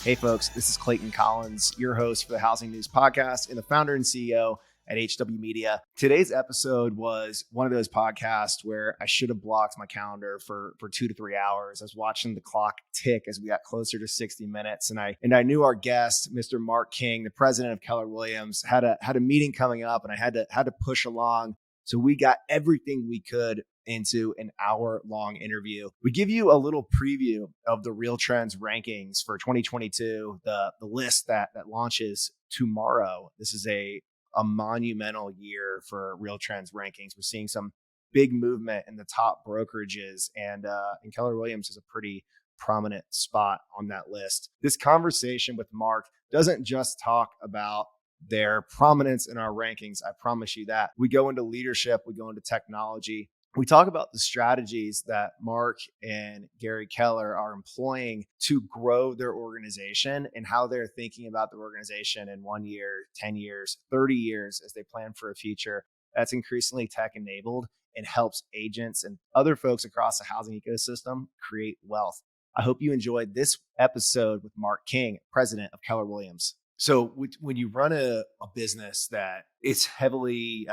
Hey folks, this is Clayton Collins, your host for the Housing News Podcast and the founder and CEO at HW Media. Today's episode was one of those podcasts where I should have blocked my calendar for 2 to 3 hours. I was watching the clock tick as we got closer to 60 minutes. And I knew our guest, Mr. Marc King, the president of Keller Williams, had a meeting coming up, and I had to push along. So we got everything we could into an hour-long interview. We give you a little preview of the RealTrends rankings for 2022, the list that launches tomorrow. This is a monumental year for RealTrends rankings. We're seeing some big movement in the top brokerages, and Keller Williams has a pretty prominent spot on that list. This conversation with Marc doesn't just talk about their prominence in our rankings. I promise you that. We go into leadership, we go into technology. We talk about the strategies that Marc and Gary Keller are employing to grow their organization and how they're thinking about the organization in 1 year, 10 years, 30 years as they plan for a future that's increasingly tech-enabled and helps agents and other folks across the housing ecosystem create wealth. I hope you enjoyed this episode with Marc King, president of Keller Williams. So when you run a business that it's heavily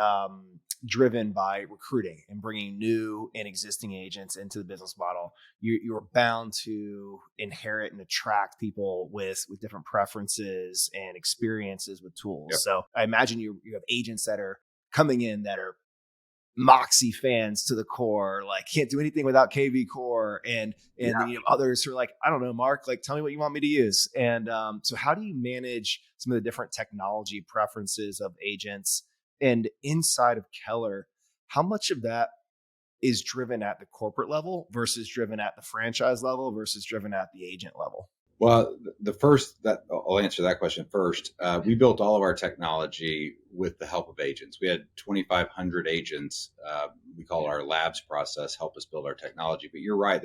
driven by recruiting and bringing new and existing agents into the business model, you're bound to inherit and attract people with different preferences and experiences with tools. Yep. So I imagine you have agents that are coming in that are Moxie fans to the core, like can't do anything without KV Core, and then you have others who are like, I don't know, Marc, like tell me what you want me to use. And so how do you manage some of the different technology preferences of agents? And inside of Keller, how much of that is driven at the corporate level versus driven at the franchise level versus driven at the agent level? Well, I'll answer that question first. We built all of our technology with the help of agents. We had 2,500 agents. We call it our labs process, help us build our technology. But you're right.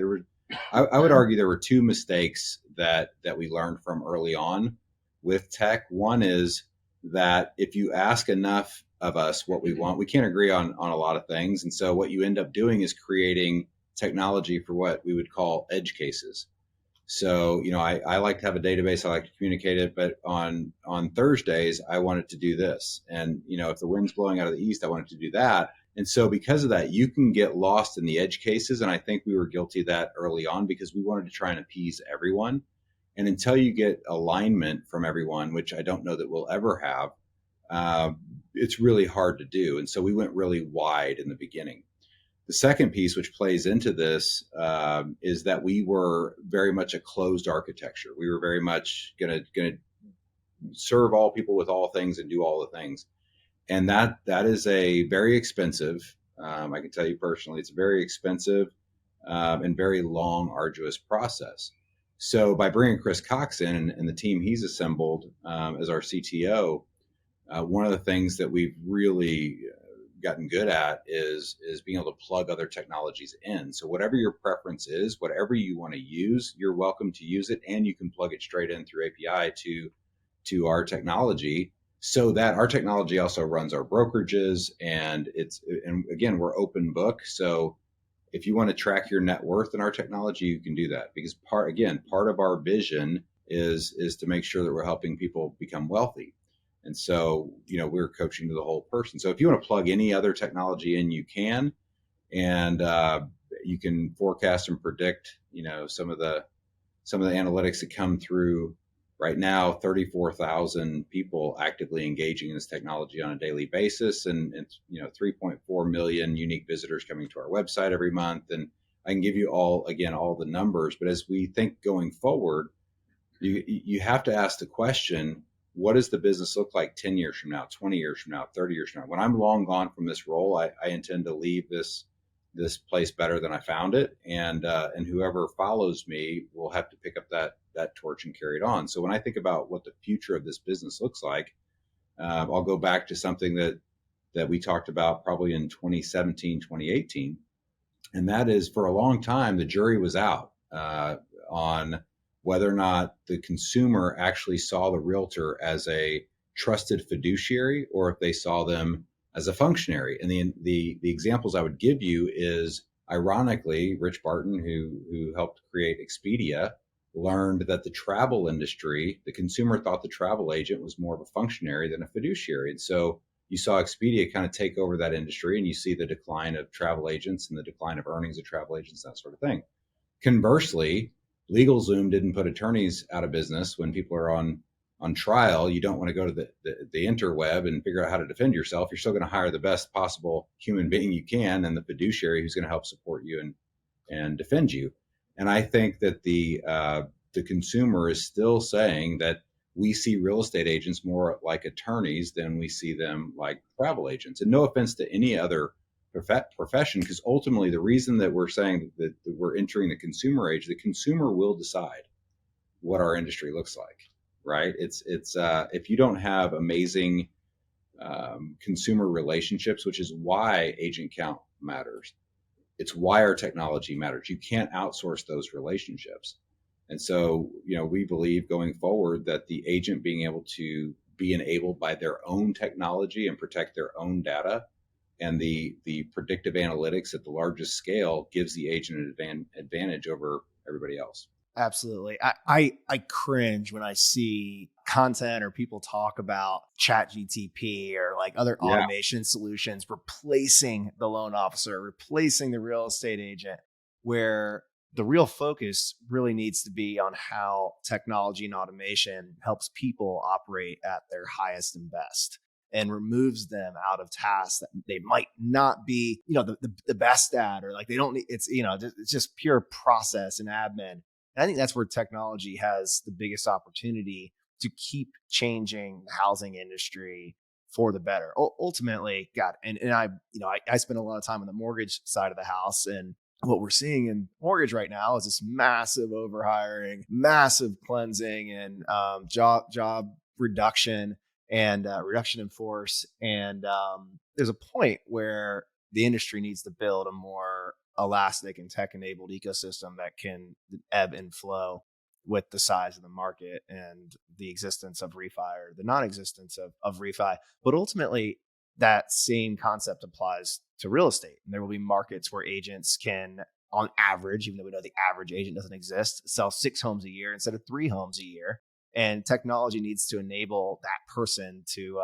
I would argue there were two mistakes that we learned from early on with tech. One is that if you ask enough of us what we want, we can't agree on a lot of things. And so what you end up doing is creating technology for what we would call edge cases. So, I like to have a database. I like to communicate it, but on Thursdays, I want it to do this. And, if the wind's blowing out of the east, I want it to do that. And so because of that, you can get lost in the edge cases. And I think we were guilty of that early on because we wanted to try and appease everyone. And until you get alignment from everyone, which I don't know that we'll ever have, it's really hard to do. And so we went really wide in the beginning. The second piece, which plays into this, is that we were very much a closed architecture. We were very much going to serve all people with all things and do all the things. And that is a very expensive, I can tell you personally, it's a very expensive and very long, arduous process. So by bringing Chris Cox in and the team he's assembled as our CTO, one of the things that we've really gotten good at is being able to plug other technologies in. So whatever your preference is, whatever you want to use, you're welcome to use it, and you can plug it straight in through API to our technology, so that our technology also runs our brokerages, and again, we're open book. So if you want to track your net worth in our technology, you can do that, because part of our vision is to make sure that we're helping people become wealthy. And so, we're coaching to the whole person. So if you want to plug any other technology in, you can, and you can forecast and predict, some of the analytics that come through right now. 34,000 people actively engaging in this technology on a daily basis, and 3.4 million unique visitors coming to our website every month. And I can give you all the numbers, but as we think going forward, you have to ask the question, what does the business look like 10 years from now, 20 years from now, 30 years from now? When I'm long gone from this role, I intend to leave this place better than I found it. And whoever follows me will have to pick up that torch and carry it on. So when I think about what the future of this business looks like, I'll go back to something that we talked about probably in 2017, 2018. And that is, for a long time, the jury was out on whether or not the consumer actually saw the realtor as a trusted fiduciary or if they saw them as a functionary. And the examples I would give you is, ironically, Rich Barton, who helped create Expedia, learned that the travel industry, the consumer thought the travel agent was more of a functionary than a fiduciary. And so you saw Expedia kind of take over that industry, and you see the decline of travel agents and the decline of earnings of travel agents, that sort of thing. Conversely, LegalZoom didn't put attorneys out of business. When people are on trial, you don't want to go to the interweb and figure out how to defend yourself. You're still going to hire the best possible human being you can, and the fiduciary who's going to help support you and defend you. And I think that the consumer is still saying that we see real estate agents more like attorneys than we see them like travel agents. And no offense to any other profession, because ultimately the reason that we're saying that we're entering the consumer age, the consumer will decide what our industry looks like, right? It's if you don't have amazing consumer relationships, which is why agent count matters. It's why our technology matters. You can't outsource those relationships. And so, we believe going forward that the agent being able to be enabled by their own technology and protect their own data, and the predictive analytics at the largest scale gives the agent an advantage over everybody else. Absolutely. I cringe when I see content or people talk about ChatGTP or like other automation solutions replacing the loan officer, replacing the real estate agent, where the real focus really needs to be on how technology and automation helps people operate at their highest and best, and removes them out of tasks that they might not be, the best at, or like they don't need, it's just pure process and admin. And I think that's where technology has the biggest opportunity to keep changing the housing industry for the better. Ultimately, God, and I spend a lot of time on the mortgage side of the house, and what we're seeing in mortgage right now is this massive overhiring, massive cleansing, and job reduction and reduction in force. And there's a point where the industry needs to build a more elastic and tech-enabled ecosystem that can ebb and flow with the size of the market and the existence of refi or the non-existence of refi. But ultimately, that same concept applies to real estate. And there will be markets where agents can, on average, even though we know the average agent doesn't exist, sell 6 homes a year instead of 3 homes a year. And technology needs to enable that person to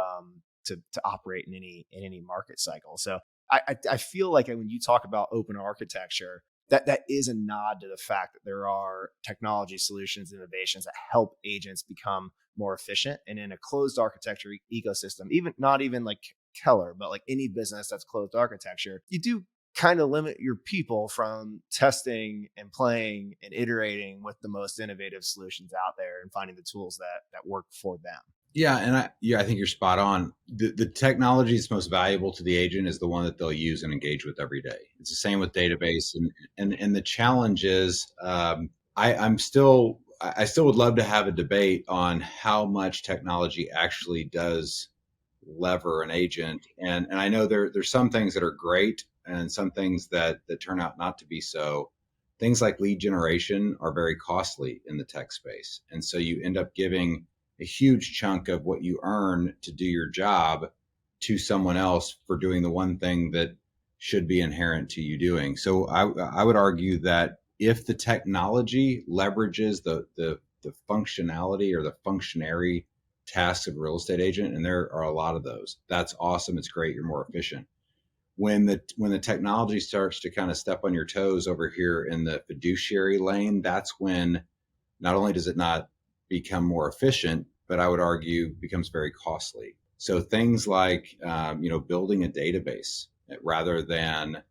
operate in any market cycle. So I feel like when you talk about open architecture, that is a nod to the fact that there are technology solutions, innovations that help agents become more efficient. And in a closed architecture ecosystem, not even like Keller, but like any business that's closed architecture, you do kind of limit your people from testing and playing and iterating with the most innovative solutions out there and finding the tools that work for them. Yeah, and I think you're spot on. The technology that's most valuable to the agent is the one that they'll use and engage with every day. It's the same with database, and the challenge is I still would love to have a debate on how much technology actually does lever an agent, and I know there's some things that are great and some things that turn out not to be so. Things like lead generation are very costly in the tech space, and so you end up giving a huge chunk of what you earn to do your job to someone else for doing the one thing that should be inherent to you doing. So I would argue that if the technology leverages the functionality or the functionary tasks of a real estate agent, and there are a lot of those, that's awesome. It's great. You're more efficient. When the technology starts to kind of step on your toes over here in the fiduciary lane, that's when not only does it not become more efficient, but I would argue becomes very costly. So things like, building a database rather than,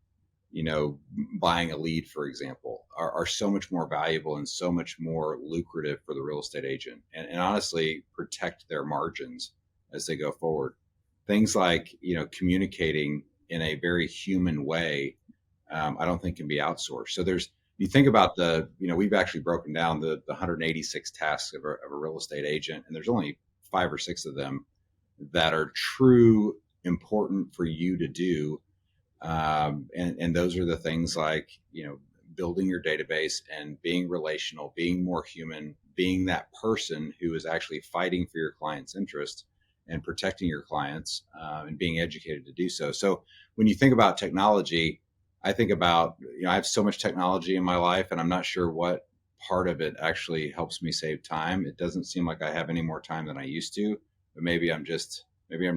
buying a lead, for example, are so much more valuable and so much more lucrative for the real estate agent, and honestly protect their margins as they go forward. Things like, communicating in a very human way, I don't think can be outsourced. So you think about we've actually broken down the 186 tasks of a real estate agent, and there's only 5 or 6 of them that are true important for you to do. And those are the things like, building your database and being relational, being more human, being that person who is actually fighting for your client's interests and protecting your clients, and being educated to do so. So when you think about technology, I think about, I have so much technology in my life, and I'm not sure what part of it actually helps me save time. It doesn't seem like I have any more time than I used to, but maybe I'm just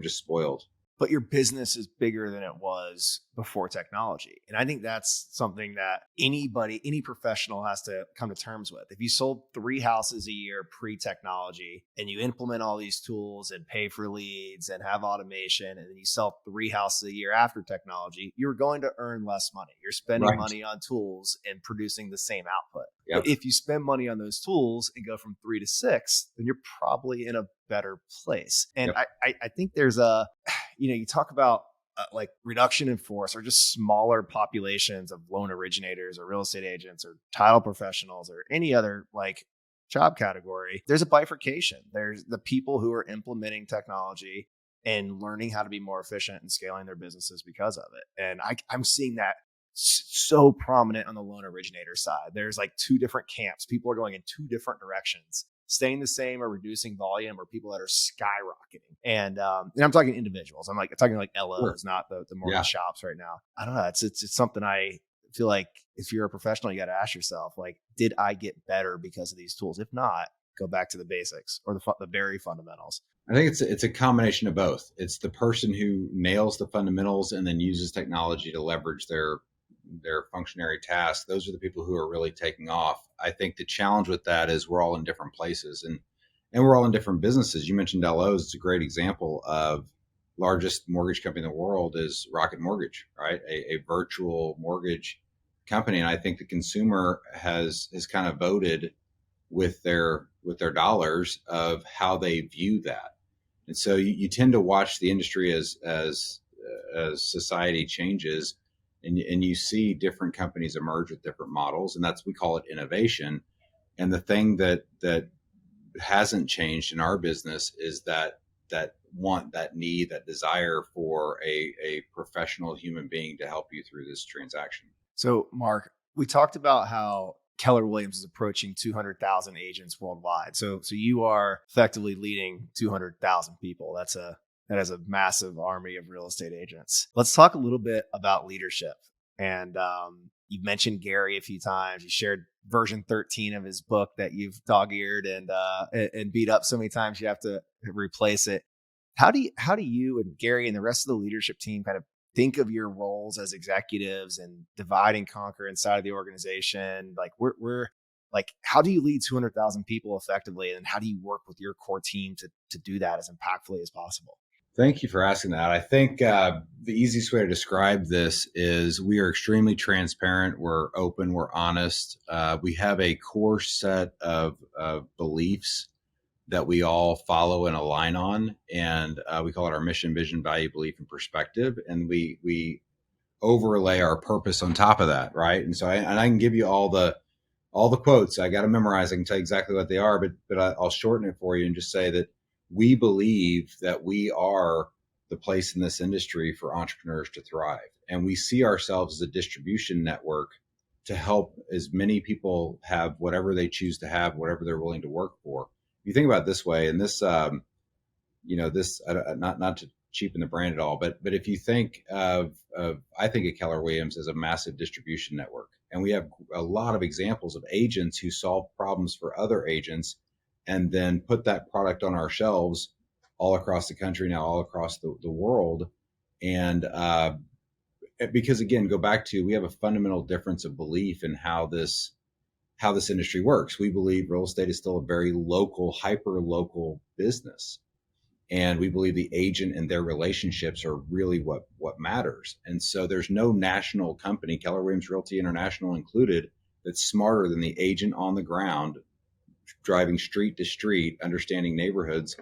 spoiled. But your business is bigger than it was before technology. And I think that's something that any professional has to come to terms with. If you sold 3 houses a year pre-technology and you implement all these tools and pay for leads and have automation, and then you sell 3 houses a year after technology, you're going to earn less money. You're spending money on tools and producing the same output. Yep. But if you spend money on those tools and go from 3 to 6, then you're probably in a better place. And Yep. I think there's you talk about like reduction in force or just smaller populations of loan originators or real estate agents or title professionals or any other like job category. There's a bifurcation. There's the people who are implementing technology and learning how to be more efficient and scaling their businesses because of it. And I'm seeing that so prominent on the loan originator side. There's like 2 different camps. People are going in 2 different directions, staying the same or reducing volume, or people that are skyrocketing. And I'm talking individuals. I'm talking like LOs, not the mortgage shops right now. I don't know. It's something I feel like if you're a professional, you got to ask yourself, like, did I get better because of these tools? If not, go back to the basics or the very fundamentals. I think it's a combination of both. It's the person who nails the fundamentals and then uses technology to leverage their functionary tasks. Those are the people who are really taking off. I think the challenge with that is we're all in different places and we're all in different businesses. You mentioned LOs. It's a great example of largest mortgage company in the world is Rocket Mortgage, right? A virtual mortgage company. And I think the consumer has kind of voted with their dollars of how they view that. And so you tend to watch the industry as society changes. And you see different companies emerge with different models, and we call it innovation. And the thing that hasn't changed in our business is that want, that need, that desire for a professional human being to help you through this transaction. So, Marc, we talked about how Keller Williams is approaching 200,000 agents worldwide. So you are effectively leading 200,000 people. That is a massive army of real estate agents. Let's talk a little bit about leadership. And you mentioned Gary a few times. You shared version 13 of his book that you've dog-eared and beat up so many times you have to replace it. How do you and Gary and the rest of the leadership team kind of think of your roles as executives and divide and conquer inside of the organization? Like we're like, how do you lead 200,000 people effectively? And how do you work with your core team to do that as impactfully as possible? Thank you for asking that. I think the easiest way to describe this is we are extremely transparent. We're open. We're honest. We have a core set of beliefs that we all follow and align on. And we call it our mission, vision, value, belief, and perspective. And we overlay our purpose on top of that, right? And so I can give you all the quotes. I got to memorize. I can tell you exactly what they are, but I'll shorten it for you and just say that we believe that we are the place in this industry for entrepreneurs to thrive. And we see ourselves as a distribution network to help as many people have whatever they choose to have, whatever they're willing to work for. If you think about it this way, and this, not to cheapen the brand at all, but if you think I think of Keller Williams as a massive distribution network. And we have a lot of examples of agents who solve problems for other agents and then put that product on our shelves all across the country, now all across the world. And because again, go back to, we have a fundamental difference of belief in how this industry works. We believe real estate is still a very local, hyper local business. And we believe the agent and their relationships are really what matters. And so there's no national company, Keller Williams Realty International included, that's smarter than the agent on the ground, driving street to street, understanding neighborhoods.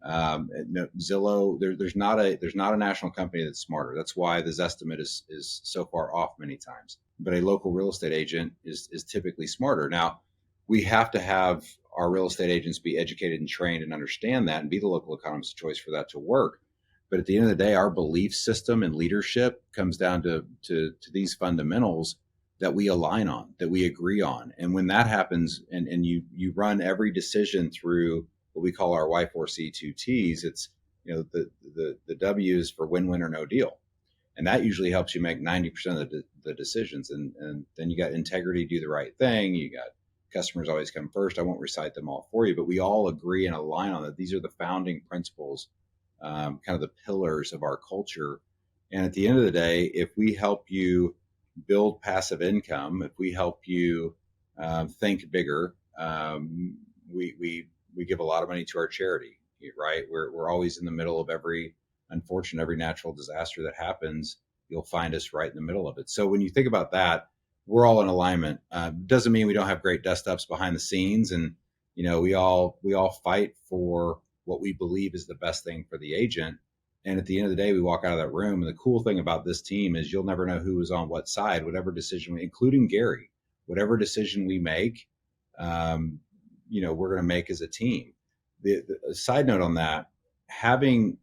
Zillow, there's not a national company that's smarter. That's why the Zestimate is so far off many times. But a local real estate agent is typically smarter. Now, we have to have our real estate agents be educated and trained and understand that and be the local economist of choice for that to work. But at the end of the day, our belief system and leadership comes down to these fundamentals that we align on, that we agree on. And when that happens and you run every decision through what we call our Y4C2Ts, it's, the W is for win-win or no deal. And that usually helps you make 90% of the decisions. And then you got integrity, do the right thing. You got customers always come first. I won't recite them all for you, but we all agree and align on that. These are the founding principles, kind of the pillars of our culture. And at the end of the day, if we help you build passive income, if we help you think bigger, we give a lot of money to our charity, right? We're always in the middle of every natural disaster that happens. You'll find us right in the middle of it. So when you think about that, we're all in alignment. Doesn't mean we don't have great dust ups behind the scenes, and we all fight for what we believe is the best thing for the agent. And at the end of the day, we walk out of that room. And the cool thing about this team is you'll never know who is on what side. Whatever decision, including Gary, whatever decision we make, we're going to make as a team. The side note on that, having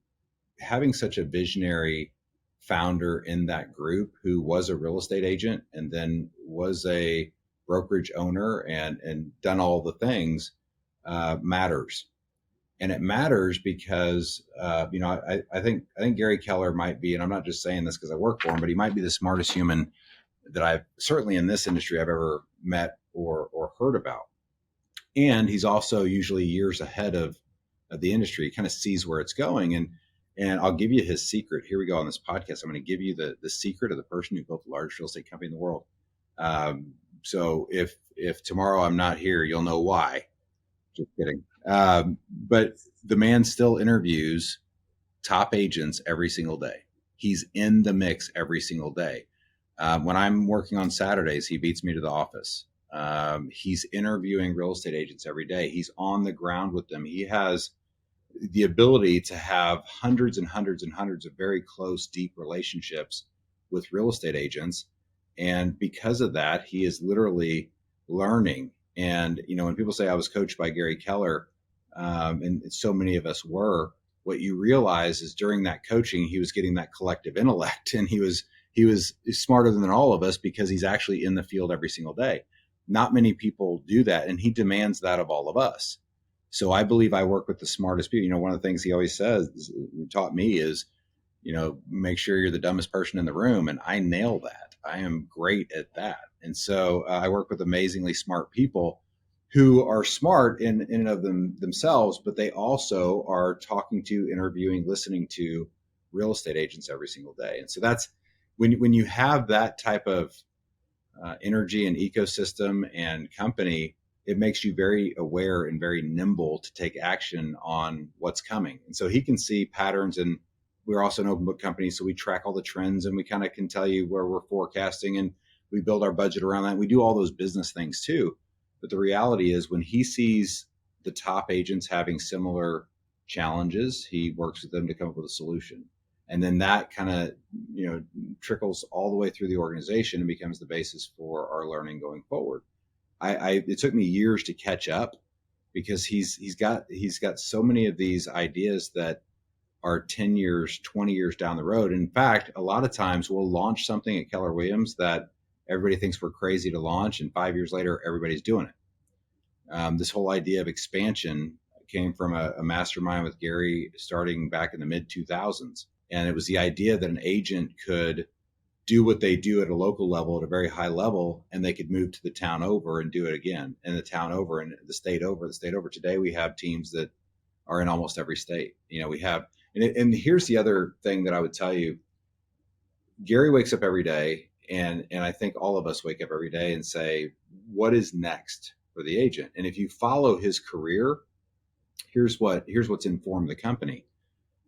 such a visionary founder in that group who was a real estate agent and then was a brokerage owner and done all the things matters. And it matters because, I think Gary Keller might be, and I'm not just saying this because I work for him, but he might be the smartest human that I've certainly in this industry I've ever met or heard about. And he's also usually years ahead of the industry. He kind of sees where it's going. And I'll give you his secret. Here we go on this podcast. I'm going to give you the secret of the person who built the largest real estate company in the world. So if tomorrow I'm not here, you'll know why. Just kidding. But the man still interviews top agents every single day. He's in the mix every single day. When I'm working on Saturdays, he beats me to the office. He's interviewing real estate agents every day. He's on the ground with them. He has the ability to have hundreds and hundreds and hundreds of very close, deep relationships with real estate agents. And because of that, he is literally learning. And, when people say I was coached by Gary Keller, and so many of us were, what you realize is during that coaching, he was getting that collective intellect, and he was smarter than all of us because he's actually in the field every single day. Not many people do that. And he demands that of all of us. So I believe I work with the smartest people. One of the things he always says, taught me is, make sure you're the dumbest person in the room. And I nail that. I am great at that. And so I work with amazingly smart people who are smart in and of themselves, but they also are talking to, interviewing, listening to real estate agents every single day. And so that's when you have that type of energy and ecosystem and company, it makes you very aware and very nimble to take action on what's coming. And so he can see patterns, and we're also an open book company. So we track all the trends, and we kind of can tell you where we're forecasting, and we build our budget around that. We do all those business things too. But the reality is when he sees the top agents having similar challenges, he works with them to come up with a solution. And then that kind of, trickles all the way through the organization and becomes the basis for our learning going forward. It took me years to catch up because he's got so many of these ideas that are 10 years, 20 years down the road. In fact, a lot of times we'll launch something at Keller Williams that everybody thinks we're crazy to launch, and 5 years later, everybody's doing it. This whole idea of expansion came from a mastermind with Gary starting back in the mid 2000s. And it was the idea that an agent could do what they do at a local level at a very high level, and they could move to the town over and do it again, and the town over, and the state over, the state over. Today, we have teams that are in almost every state. We have, and here's the other thing that I would tell you. Gary wakes up every day, and I think all of us wake up every day and say, what is next for the agent? And if you follow his career, here's what's informed the company.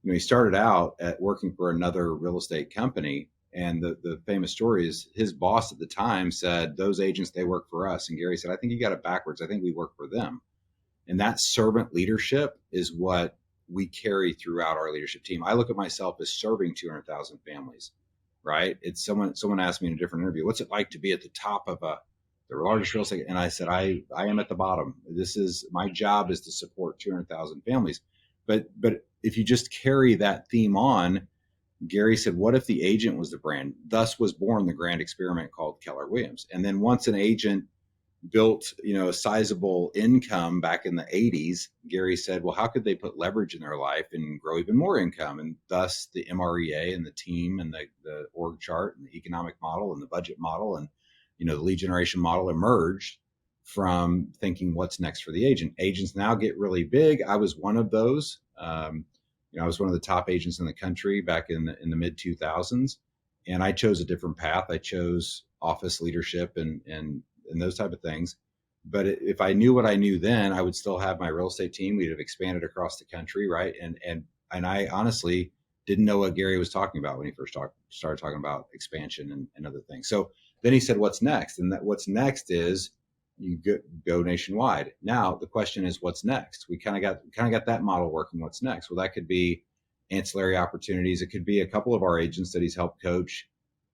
He started out at working for another real estate company. And the famous story is his boss at the time said, those agents, they work for us. And Gary said, I think you got it backwards. I think we work for them. And that servant leadership is what we carry throughout our leadership team. I look at myself as serving 200,000 families, right? It's someone asked me in a different interview, what's it like to be at the top of the largest real estate? And I said, I am at the bottom. My job is to support 200,000 families. But if you just carry that theme on, Gary said, what if the agent was the brand? Thus was born the grand experiment called Keller Williams. And then once an agent built, a sizable income back in the 80s, Gary said, well, how could they put leverage in their life and grow even more income? And thus the MREA and the team and the org chart and the economic model and the budget model and, the lead generation model emerged from thinking what's next for the agent. Agents now get really big. I was one of those. I was one of the top agents in the country back in the mid 2000s, and I chose a different path. I chose office leadership and those type of things. But if I knew what I knew then, I would still have my real estate team. We'd have expanded across the country, right? And I honestly didn't know what Gary was talking about when he first started talking about expansion and other things. So then he said, "What's next?" And that what's next is you go nationwide. Now the question is, what's next? We kind of got that model working. What's next? Well, that could be ancillary opportunities. It could be a couple of our agents that he's helped coach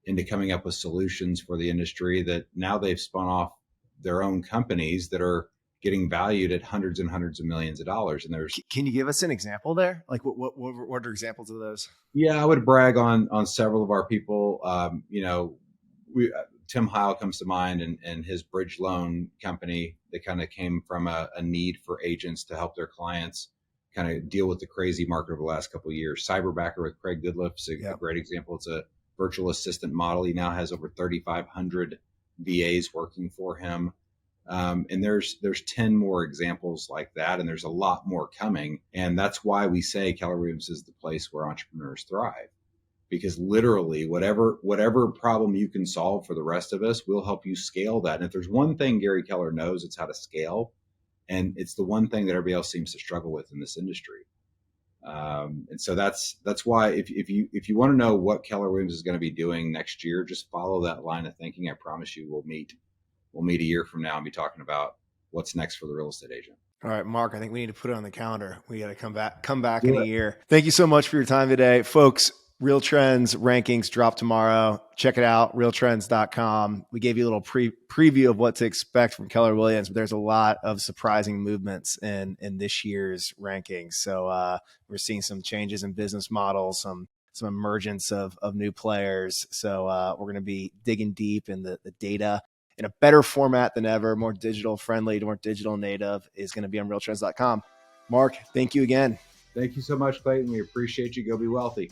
into coming up with solutions for the industry that now they've spun off their own companies that are getting valued at hundreds and hundreds of millions of dollars. And can you give us an example there? Like what are examples of those? Yeah, I would brag on several of our people. Tim Heil comes to mind, and his bridge loan company, they kind of came from a need for agents to help their clients kind of deal with the crazy market over the last couple of years. Cyberbacker with Craig Goodliff's a great example. It's a virtual assistant model. He now has over 3,500 VAs working for him. And there's 10 more examples like that, and there's a lot more coming. And that's why we say Keller Williams is the place where entrepreneurs thrive. Because literally whatever problem you can solve for the rest of us, we'll help you scale that. And if there's one thing Gary Keller knows, it's how to scale. And it's the one thing that everybody else seems to struggle with in this industry. And so that's why if you want to know what Keller Williams is going to be doing next year, just follow that line of thinking. I promise you we'll meet a year from now and be talking about what's next for the real estate agent. All right, Mark, I think we need to put it on the calendar. We got to come back in a year. Thank you so much for your time today, folks. RealTrends rankings drop tomorrow. Check it out, realtrends.com. We gave you a little preview of what to expect from Keller Williams, but there's a lot of surprising movements in this year's rankings. So we're seeing some changes in business models, some emergence of new players. So we're going to be digging deep in the data in a better format than ever, more digital friendly, more digital native, is going to be on realtrends.com. Mark, thank you again. Thank you so much, Clayton. We appreciate you. Go be wealthy.